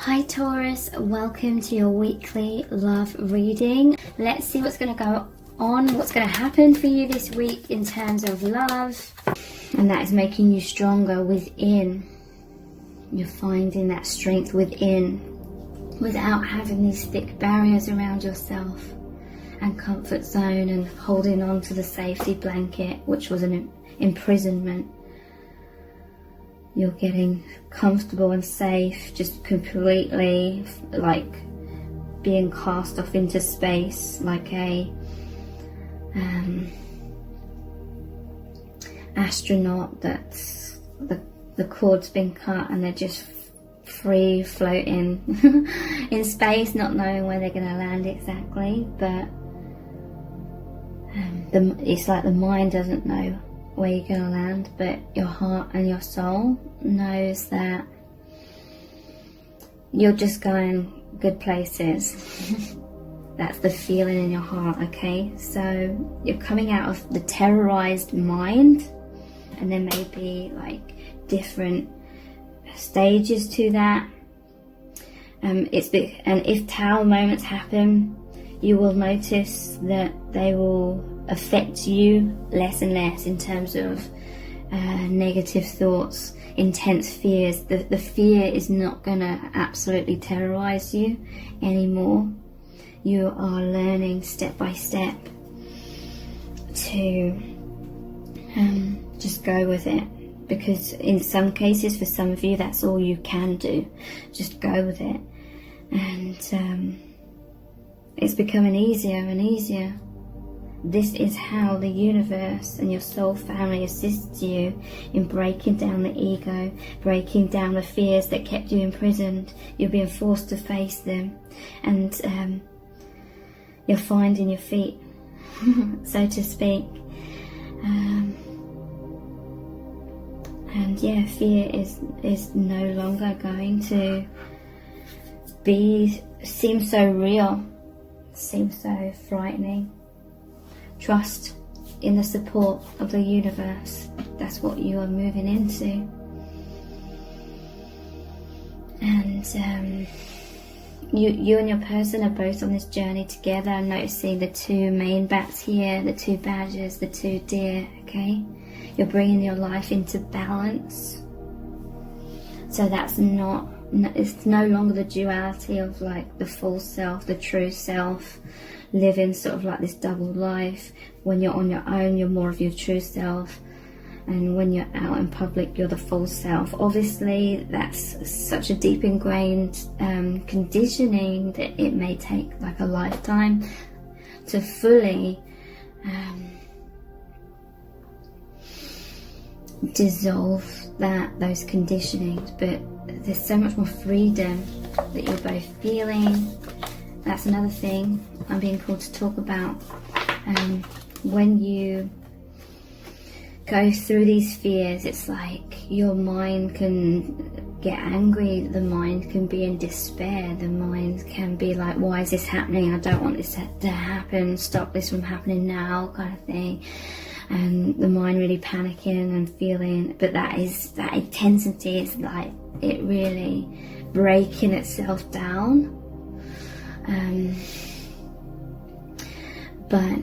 Hi Taurus, welcome to your weekly love reading. Let's see what's going to go on, what's going to happen for you this week in terms of love. And that is making you stronger within. You're finding that strength within without having these thick barriers around yourself and comfort zone and holding on to the safety blanket, which was an imprisonment. You're getting comfortable and safe, just completely like being cast off into space, like a astronaut that's the cord's been cut and they're just free floating in space, not knowing where they're going to land exactly, but it's like the mind doesn't know where you're going to land, but your heart and your soul knows that you're just going good places. That's the feeling in your heart, okay? So you're coming out of the terrorized mind, and there may be like different stages to that. And if Tower moments happen, you will notice that they will affect you less and less in terms of negative thoughts, intense fears. The fear is not going to absolutely terrorize you anymore. You are learning step by step to just go with it, because in some cases, for some of you, that's all you can do. Just go with it. And it's becoming easier and easier. This is how the universe and your soul family assists you in breaking down the ego, breaking down the fears that kept you imprisoned. You're being forced to face them, and you're finding your feet, so to speak. And yeah, fear is no longer going to seem so real, seem so frightening. Trust in the support of the universe. That's what you are moving into. And you and your person are both on this journey together. I'm noticing the two main bats here, the two badgers, the two deer, okay? You're bringing your life into balance. So that's it's no longer the duality of like the false self, the true self, living sort of like this double life. When you're on your own, you're more of your true self, and when you're out in public, you're the false self. Obviously, that's such a deep ingrained conditioning that it may take like a lifetime to fully dissolve those conditionings, but there's so much more freedom that you're both feeling. That's another thing I'm being called to talk about. When you go through these fears, it's like your mind can get angry, the mind can be in despair, the mind can be like, why is this happening? I don't want this to happen, stop this from happening now, kind of thing. And the mind really panicking and feeling, but that intensity is like it really breaking itself down. But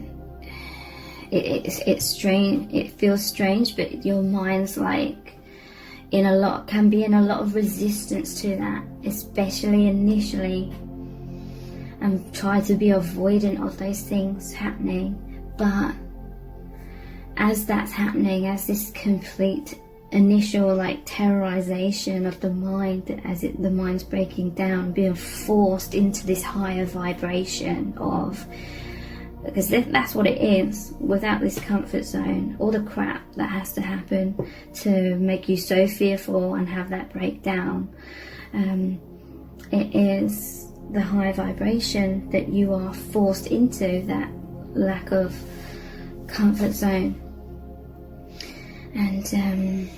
it's strange. It feels strange, but your mind's like can be in a lot of resistance to that, especially initially, and try to be avoidant of those things happening. But as that's happening, as this complete initial like terrorization of the mind, as the mind's breaking down, being forced into this higher vibration of, because that's what it is, without this comfort zone, all the crap that has to happen to make you so fearful and have that breakdown. It is the high vibration that you are forced into, that lack of comfort zone. And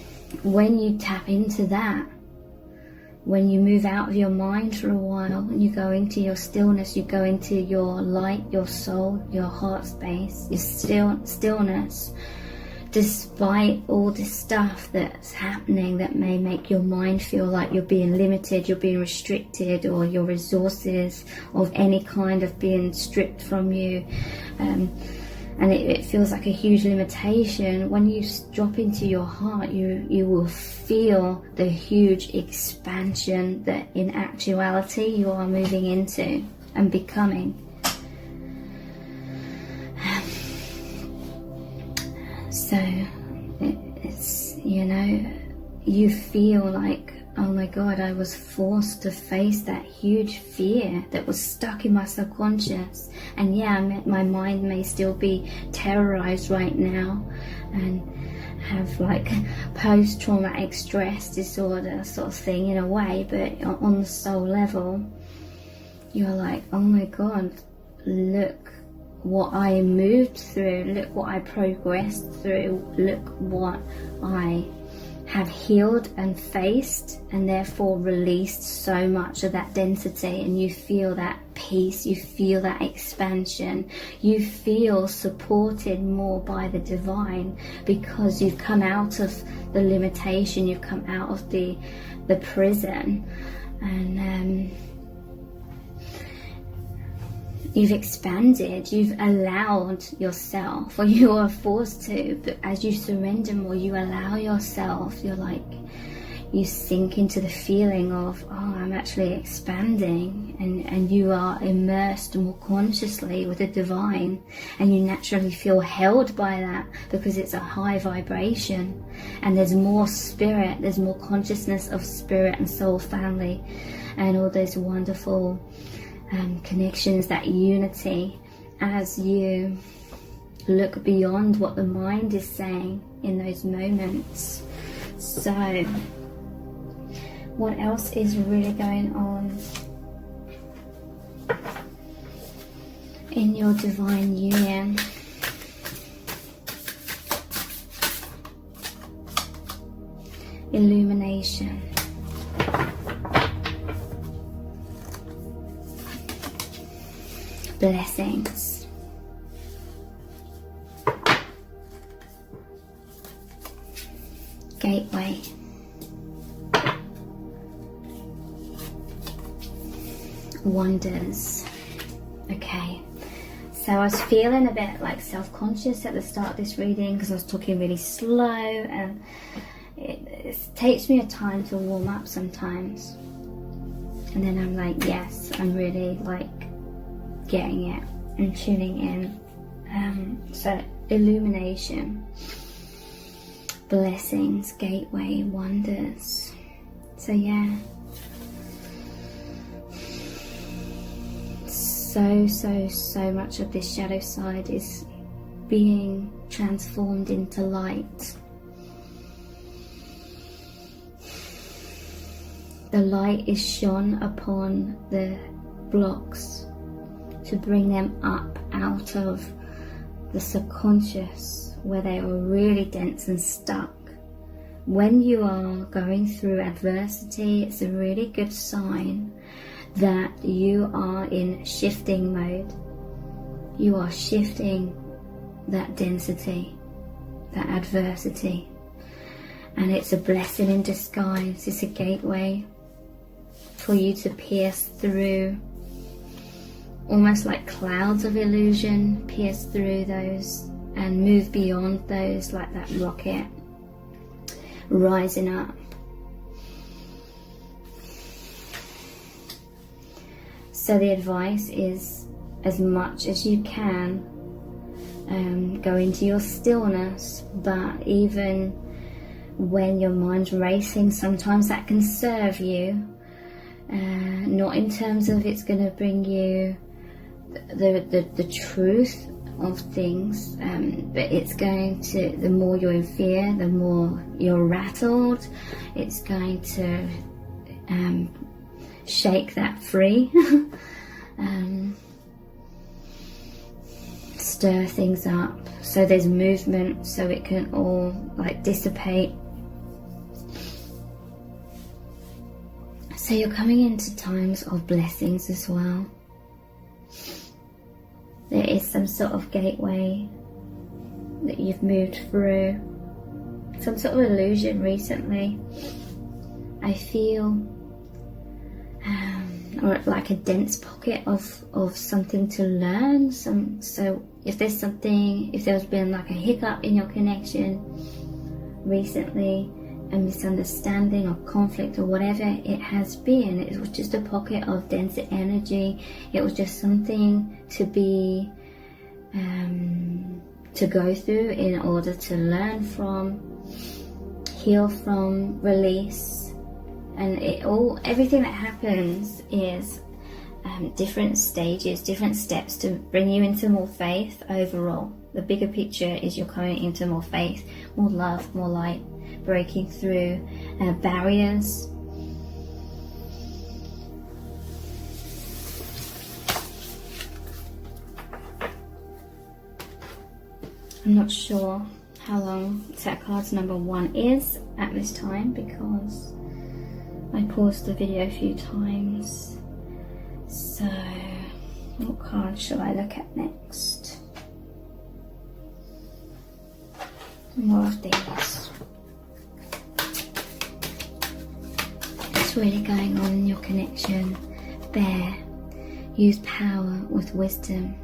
when you tap into that, when you move out of your mind for a while and you go into your stillness, you go into your light, your soul, your heart space, your stillness, despite all this stuff that's happening that may make your mind feel like you're being limited, you're being restricted, or your resources of any kind of being stripped from you, and it feels like a huge limitation, when you drop into your heart, you will feel the huge expansion that in actuality you are moving into and becoming. So it's, you know, you feel like, oh my God, I was forced to face that huge fear that was stuck in my subconscious. And yeah, my mind may still be terrorized right now and have like post-traumatic stress disorder sort of thing in a way, but on the soul level, you're like, oh my God, look what I moved through, look what I progressed through, look what I have healed and faced, and therefore released so much of that density. And you feel that peace, you feel that expansion, you feel supported more by the divine, because you've come out of the limitation, you've come out of the prison, and you've expanded, you've allowed yourself, or you are forced to, but as you surrender more, you allow yourself, you're like, you sink into the feeling of, oh, I'm actually expanding, and you are immersed more consciously with the divine, and you naturally feel held by that because it's a high vibration, and there's more spirit, there's more consciousness of spirit and soul family, and all those wonderful connections, that unity, as you look beyond what the mind is saying in those moments. So what else is really going on in your divine union? Illumination. Blessings. Gateway. Wonders. Okay, so I was feeling a bit like self-conscious at the start of this reading because I was talking really slow, and it takes me a time to warm up sometimes, and then I'm like, yes, I'm really like getting it and tuning in. So illumination, blessings, gateway, wonders. So yeah, so much of this shadow side is being transformed into light. The light is shone upon the blocks to bring them up out of the subconscious where they are really dense and stuck. When you are going through adversity, it's a really good sign that you are in shifting mode. You are shifting that density, that adversity, and it's a blessing in disguise. It's a gateway for you to pierce through, almost like clouds of illusion, pierce through those and move beyond those like that rocket rising up. So the advice is, as much as you can, go into your stillness, but even when your mind's racing, sometimes that can serve you, not in terms of it's going to bring you the truth of things, but it's going to, the more you're in fear, the more you're rattled, it's going to shake that free, stir things up, so there's movement, so it can all like dissipate. So you're coming into times of blessings as well. There is some sort of gateway that you've moved through, some sort of illusion recently. I feel or like a dense pocket of something to learn. So if there's been like a hiccup in your connection recently, a misunderstanding or conflict or whatever it has been, it was just a pocket of dense energy. It was just something to be to go through in order to learn from, heal from, release. And everything that happens is different stages, different steps to bring you into more faith overall. The bigger picture is you're coming into more faith, more love, more light, breaking through barriers. I'm not sure how long Tarot Cards number 1 is at this time because I paused the video a few times. So, what card shall I look at next? More of these. What's really going on in your connection? Bear. Use power with wisdom.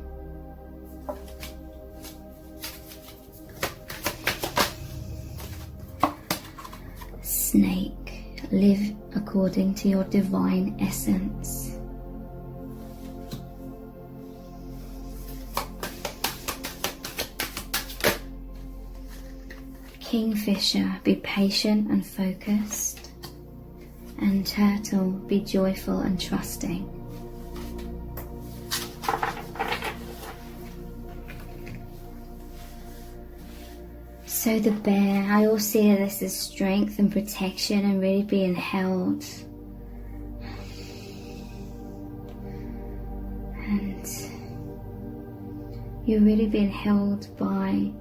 Snake. Live according to your divine essence. Kingfisher, be patient and focused. And Turtle, be joyful and trusting. So the bear, I also see this as strength and protection and really being held. And you're really being held by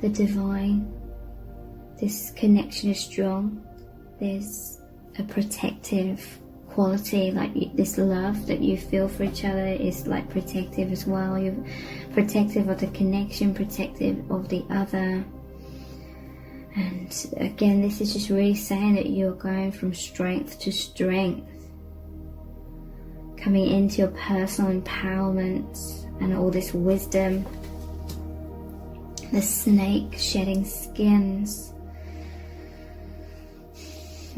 the divine. This connection is strong. There's a protective quality, like this love that you feel for each other is like protective as well. You're protective of the connection, protective of the other. And again, this is just really saying that you're going from strength to strength, coming into your personal empowerment and all this wisdom. The snake shedding skins,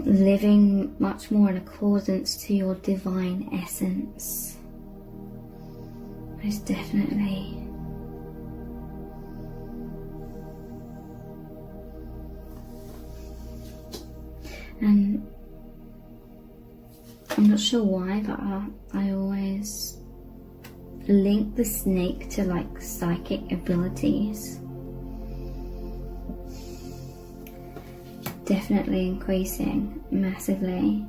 living much more in accordance to your divine essence. Most definitely. And I'm not sure why, but I always link the snake to like psychic abilities. Definitely increasing massively.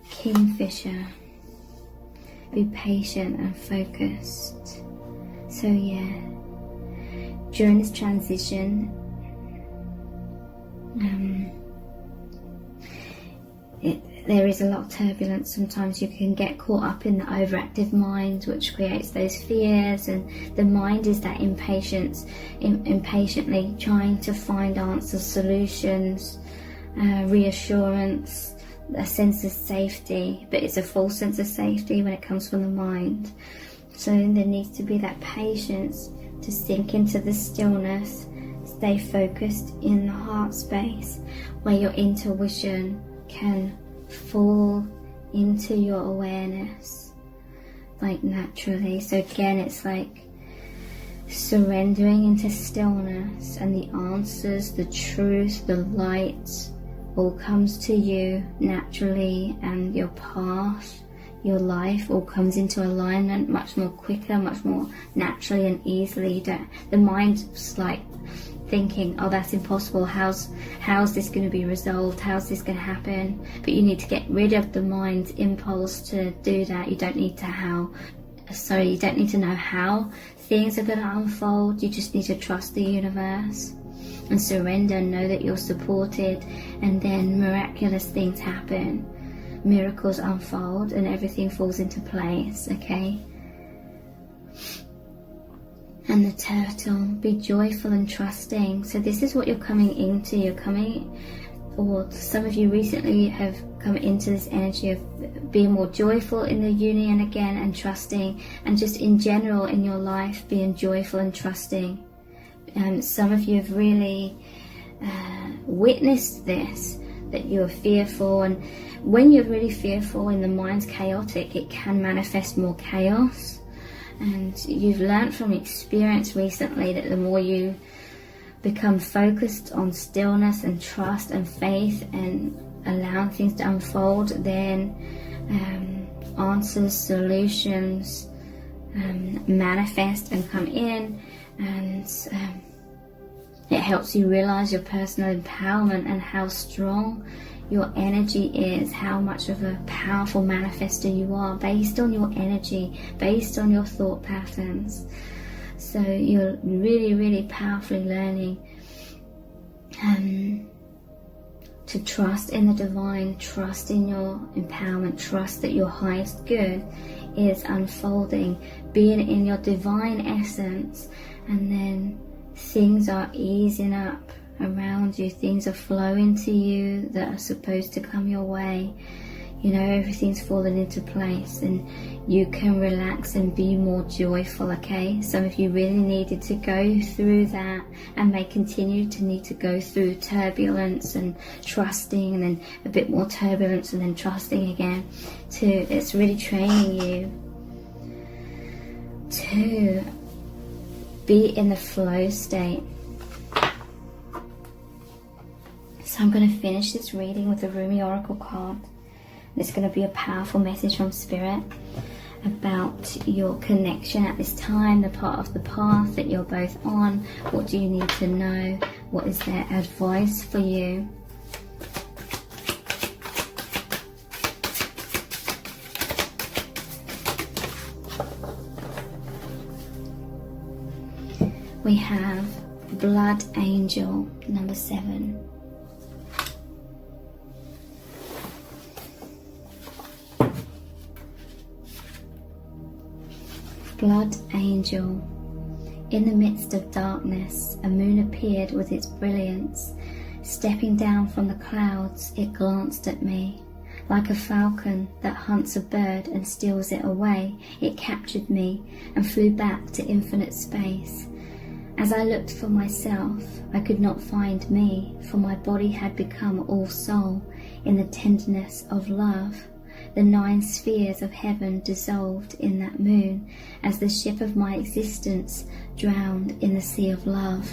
Kingfisher, be patient and focused. So yeah, during this transition, there is a lot of turbulence. Sometimes you can get caught up in the overactive mind, which creates those fears, and the mind is that impatience, impatiently trying to find answers, solutions, reassurance, a sense of safety, but it's a false sense of safety when it comes from the mind. So there needs to be that patience to sink into the stillness, stay focused in the heart space where your intuition can fall into your awareness like naturally. So again, it's like surrendering into stillness, and the answers, the truth, the light all comes to you naturally, and your path, your life all comes into alignment much more quicker, much more naturally and easily. The mind's like thinking, oh, that's impossible, how's this going to be resolved, how's this going to happen? But you need to get rid of the mind's impulse to do that. You don't need to know how things are going to unfold. You just need to trust the universe and surrender and know that you're supported, and then miraculous things happen, miracles unfold, and everything falls into place. Okay, And the turtle, be joyful and trusting. So this is what you're coming into. You're coming, or some of you recently have come into this energy of being more joyful in the union again, and trusting, and just in general in your life being joyful and trusting. Some of you have really witnessed this, that you're fearful, and when you're really fearful and the mind's chaotic, it can manifest more chaos. And you've learned from experience recently that the more you become focused on stillness and trust and faith and allowing things to unfold, then answers, solutions manifest and come in, and it helps you realize your personal empowerment and how strong your energy is, how much of a powerful manifester you are based on your energy, based on your thought patterns. So you're really, really powerfully learning to trust in the divine, trust in your empowerment, trust that your highest good is unfolding, being in your divine essence, and then things are easing up around you, things are flowing to you that are supposed to come your way. You know, everything's fallen into place and you can relax and be more joyful, okay? Some of you really needed to go through that and may continue to need to go through turbulence and trusting, and then a bit more turbulence and then trusting again. It's really training you to be in the flow state. So I'm going to finish this reading with the Rumi Oracle card. It's going to be a powerful message from Spirit about your connection at this time, the part of the path that you're both on. What do you need to know? What is their advice for you? We have Blood Angel, number 7. Blood Angel. In the midst of darkness, a moon appeared with its brilliance. Stepping down from the clouds, it glanced at me. Like a falcon that hunts a bird and steals it away, it captured me and flew back to infinite space. As I looked for myself, I could not find me, for my body had become all soul in the tenderness of love. The 9 spheres of heaven dissolved in that moon as the ship of my existence drowned in the sea of love.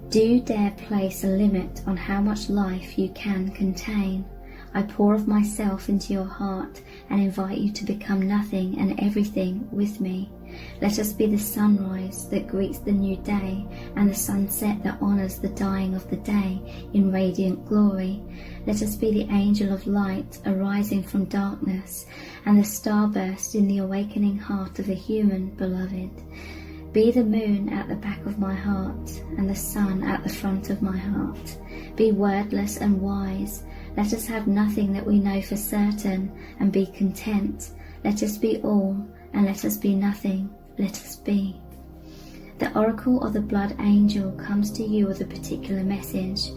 Do you dare place a limit on how much life you can contain? I pour of myself into your heart and invite you to become nothing and everything with me. Let us be the sunrise that greets the new day and the sunset that honors the dying of the day in radiant glory. Let us be the angel of light arising from darkness and the starburst in the awakening heart of a human beloved. Be the moon at the back of my heart and the sun at the front of my heart. Be wordless and wise. Let us have nothing that we know for certain and be content. Let us be all and let us be nothing. Let us be. The oracle of the blood angel comes to you with a particular message.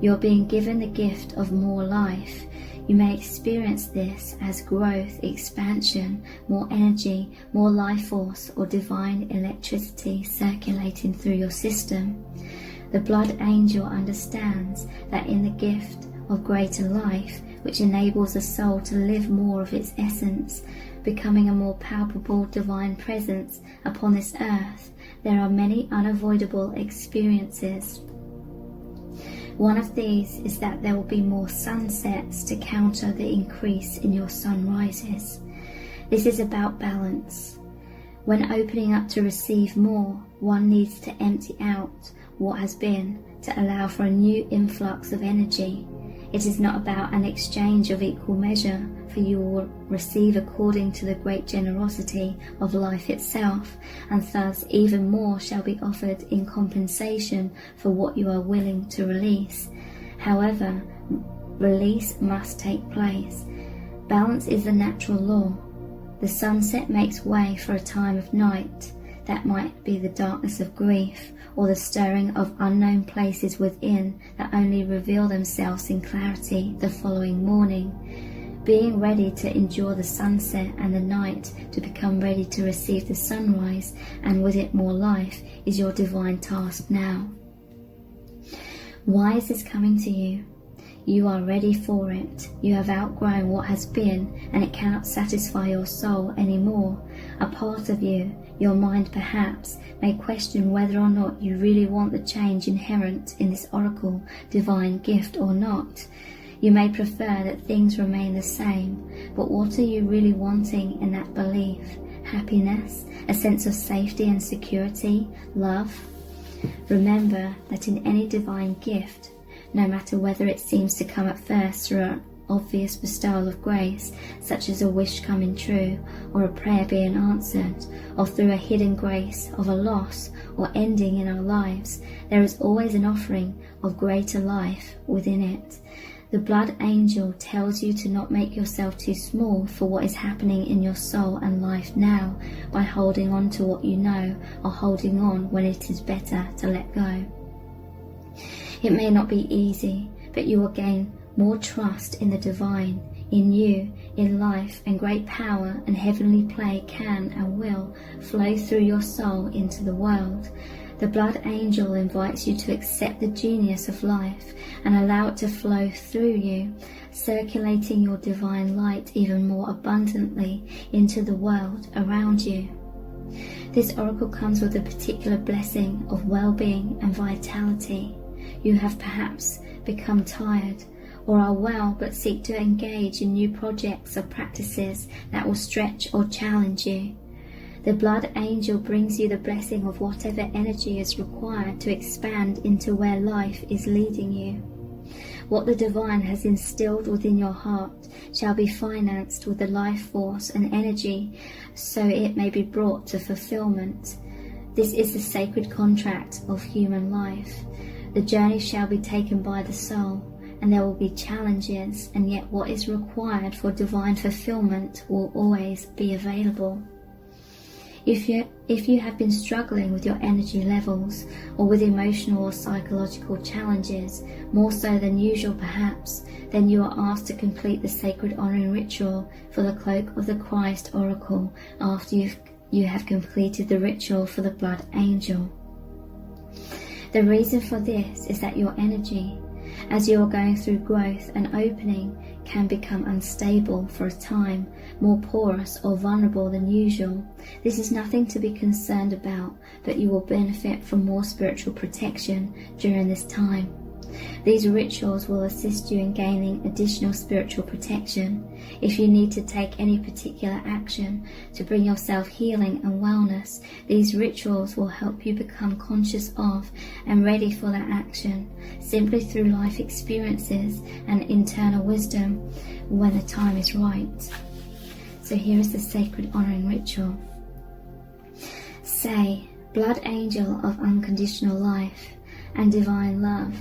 You're being given the gift of more life. You may experience this as growth, expansion, more energy, more life force, or divine electricity circulating through your system. The blood angel understands that in the gift of greater life, which enables the soul to live more of its essence, becoming a more palpable divine presence upon this earth, there are many unavoidable experiences. One of these is that there will be more sunsets to counter the increase in your sunrises. This is about balance. When opening up to receive more, one needs to empty out what has been to allow for a new influx of energy. It is not about an exchange of equal measure, for you will receive according to the great generosity of life itself, and thus even more shall be offered in compensation for what you are willing to release. However, release must take place. Balance is the natural law. The sunset makes way for a time of night. That might be the darkness of grief, or the stirring of unknown places within that only reveal themselves in clarity the following morning. Being ready to endure the sunset and the night, to become ready to receive the sunrise and with it more life, is your divine task now. Why is this coming to you? You are ready for it. You have outgrown what has been, and it cannot satisfy your soul anymore. A part of you, your mind perhaps, may question whether or not you really want the change inherent in this oracle divine gift or not. You may prefer that things remain the same, but what are you really wanting in that belief? Happiness? A sense of safety and security? Love? Remember that in any divine gift, no matter whether it seems to come at first through an obvious bestowal of grace, such as a wish coming true, or a prayer being answered, or through a hidden grace of a loss or ending in our lives, there is always an offering of greater life within it. The blood angel tells you to not make yourself too small for what is happening in your soul and life now by holding on to what you know, or holding on when it is better to let go. It may not be easy, but you will gain more trust in the divine, in you, in life, and great power and heavenly play can and will flow through your soul into the world. The blood angel invites you to accept the genius of life and allow it to flow through you, circulating your divine light even more abundantly into the world around you. This oracle comes with a particular blessing of well-being and vitality. You have perhaps become tired or are well but seek to engage in new projects or practices that will stretch or challenge you. The blood angel brings you the blessing of whatever energy is required to expand into where life is leading you. What the divine has instilled within your heart shall be financed with the life force and energy so it may be brought to fulfillment. This is the sacred contract of human life. The journey shall be taken by the soul, and there will be challenges, and yet what is required for divine fulfillment will always be available. If you have been struggling with your energy levels, or with emotional or psychological challenges, more so than usual perhaps, then you are asked to complete the sacred honouring ritual for the Cloak of the Christ oracle after you have completed the ritual for the blood angel. The reason for this is that your energy, as you are going through growth and opening, can become unstable for a time, more porous or vulnerable than usual. This is nothing to be concerned about, but you will benefit from more spiritual protection during this time. These rituals will assist you in gaining additional spiritual protection. If you need to take any particular action to bring yourself healing and wellness, these rituals will help you become conscious of and ready for that action, simply through life experiences and internal wisdom when the time is right. So here is the sacred honouring ritual. Say, Blood Angel of unconditional life and divine love,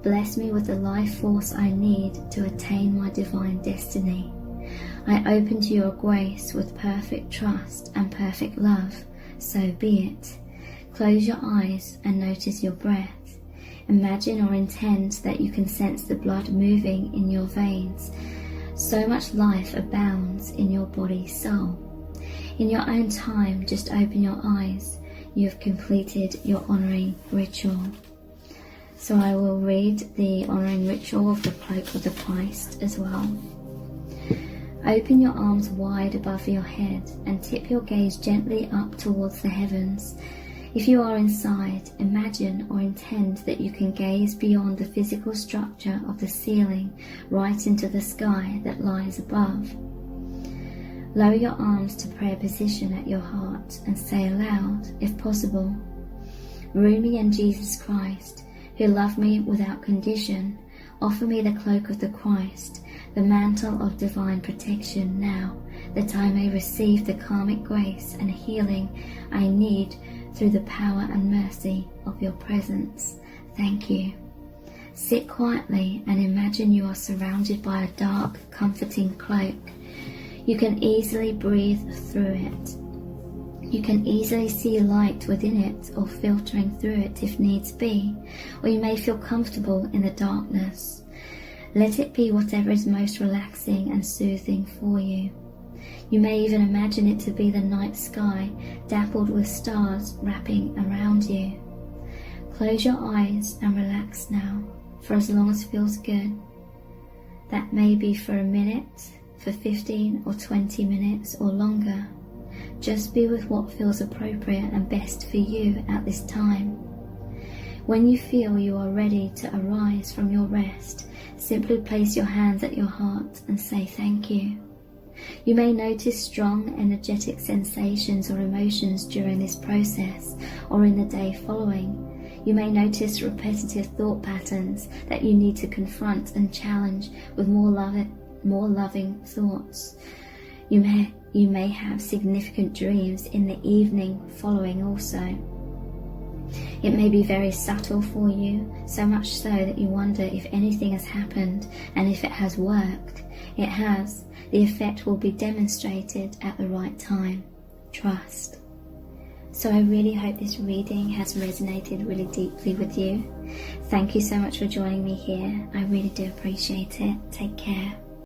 bless me with the life force I need to attain my divine destiny. I open to your grace with perfect trust and perfect love, so be it. Close your eyes and notice your breath. Imagine or intend that you can sense the blood moving in your veins. So much life abounds in your body, soul. In your own time, just open your eyes. You have completed your honouring ritual. So I will read the honouring ritual of the Cloak of the Christ as well. Open your arms wide above your head and tip your gaze gently up towards the heavens. If you are inside, imagine or intend that you can gaze beyond the physical structure of the ceiling right into the sky that lies above. Lower your arms to prayer position at your heart and say aloud, if possible, Rumi and Jesus Christ, who love me without condition, offer me the cloak of the Christ, the mantle of divine protection now, that I may receive the karmic grace and healing I need through the power and mercy of your presence. Thank you. Sit quietly and imagine you are surrounded by a dark, comforting cloak. You can easily breathe through it. You can easily see light within it or filtering through it if needs be, or you may feel comfortable in the darkness. Let it be whatever is most relaxing and soothing for you. You may even imagine it to be the night sky dappled with stars wrapping around you. Close your eyes and relax now for as long as feels good. That may be for a minute, for 15 or 20 minutes or longer. Just be with what feels appropriate and best for you at this time. When you feel you are ready to arise from your rest, simply place your hands at your heart and say thank you. You may notice strong energetic sensations or emotions during this process or in the day following. You may notice repetitive thought patterns that you need to confront and challenge with more loving thoughts. You may have significant dreams in the evening following also. It may be very subtle for you, so much so that you wonder if anything has happened, and if it has worked. It has. The effect will be demonstrated at the right time. Trust. So I really hope this reading has resonated really deeply with you. Thank you so much for joining me here. I really do appreciate it. Take care.